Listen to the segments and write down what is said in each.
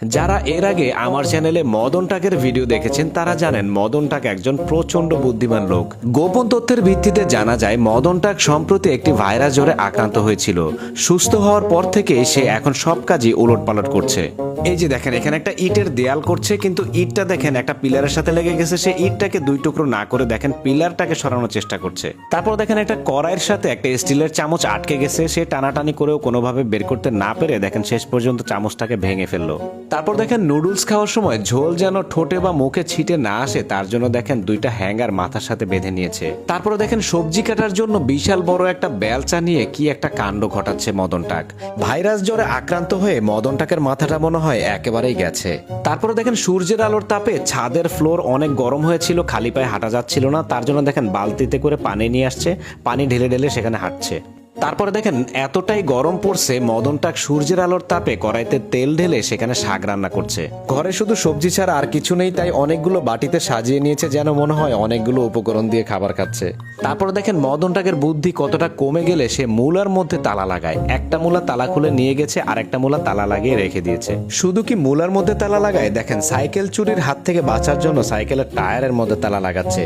যারা এর আগে আমার চ্যানেলে মদন টাকের ভিডিও দেখেছেন তারা জানেন মদন টাক একজন প্রচন্ড বুদ্ধিমান লোক। গোপন তথ্যের ভিত্তিতে জানা যায় মদন টাক সম্প্রতি একটি ভাইরাস জ্বরে আক্রান্ত হয়েছিল। সুস্থ হওয়ার পর থেকে সে এখন সব কাজই উলটপালট করছে। এই যে দেখেন এখানে একটা ইটের দেয়াল করছে, কিন্তু ইটটা দেখেন একটা পিলারের সাথে লেগে গেছে। সে ইটটাকে দুই টুকরো না করে দেখেন পিলারটাকে সরানোর চেষ্টা করছে। তারপর দেখেন একটা কড়াইয়ের সাথে একটা স্টিলের চামচ আটকে গেছে। সে টানাটানি করেও কোনোভাবে বের করতে না পেরে দেখেন শেষ পর্যন্ত চামচটাকে ভেঙে ফেললো। তারপর দেখেন নুডলস খাওয়ার সময় ঝোল যেন ঠোঁটে বা মুখে ছিটে না আসে তার জন্য দেখেন দুইটা হ্যাঙ্গার মাথার সাথে বেঁধে নিয়েছে। তারপরে দেখেন সবজি কাটার জন্য বিশাল বড় একটা বেলচা নিয়ে কি একটা কাণ্ড ঘটাচ্ছে মদন টাক। ভাইরাস জ্বরে আক্রান্ত হয়ে মদন টাকের মাথাটা মনে হয় একেবারেই গেছে। তারপরে দেখেন সূর্যের আলোর তাপে ছাদের ফ্লোর অনেক গরম হয়েছিল, খালি পায়ে হাঁটা যাচ্ছিল না। তার জন্য দেখেন বালতিতে করে পানি নিয়ে আসছে, পানি ঢেলে ঢেলে সেখানে হাঁটছে। তারপরে দেখেন এতটাই গরম পড়ছে মদন টাক সূর্যের আলোর তাপে কড়াইতে তেল ঢেলে সেখানে শাক রান্না করছে। ঘরে শুধু সবজি ছাড়া আর কিছু নেই, তাই অনেকগুলো বাটিতে সাজিয়ে নিয়েছে যেন মনে হয় অনেকগুলো উপকরণ দিয়ে খাবার খাচ্ছে। তারপর দেখেন মদন টাকের বুদ্ধি কতটা কমে গেলে সে মূলার মধ্যে তালা লাগায়। একটা মূলা তালা খুলে নিয়ে গেছে আর একটা মূলা তালা লাগিয়ে রেখে দিয়েছে। শুধু কি মূলার মধ্যে তালা লাগায়, দেখেন সাইকেল চুরির হাত থেকে বাঁচার জন্য সাইকেলের টায়ারের মধ্যে তালা লাগাচ্ছে।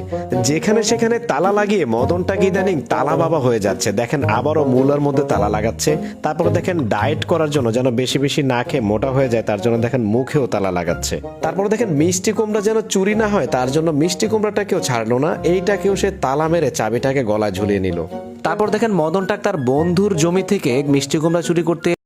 যেখানে সেখানে তালা লাগিয়ে মদন টাক ইদানিং তালা বাবা হয়ে যাচ্ছে। দেখেন আবারও মূলার মধ্যে তালা লাগাচ্ছে। তারপরে দেখেন ডায়েট করার জন্য যেন বেশি বেশি না খেয়ে মোটা হয়ে যায় তার জন্য দেখেন মুখেও তালা লাগাচ্ছে। তারপরে দেখেন মিষ্টি কুমড়া যেন চুরি না হয় তার জন্য মিষ্টি কুমড়াটাকেও ছাড়লো না, এইটাকেও সে তালা মেরে চাবিটাকে গলায় ঝুলিয়ে নিল। তারপর দেখেন মদন টাক তার বন্ধুর জমি থেকে মিষ্টি কুমড়া চুরি করতে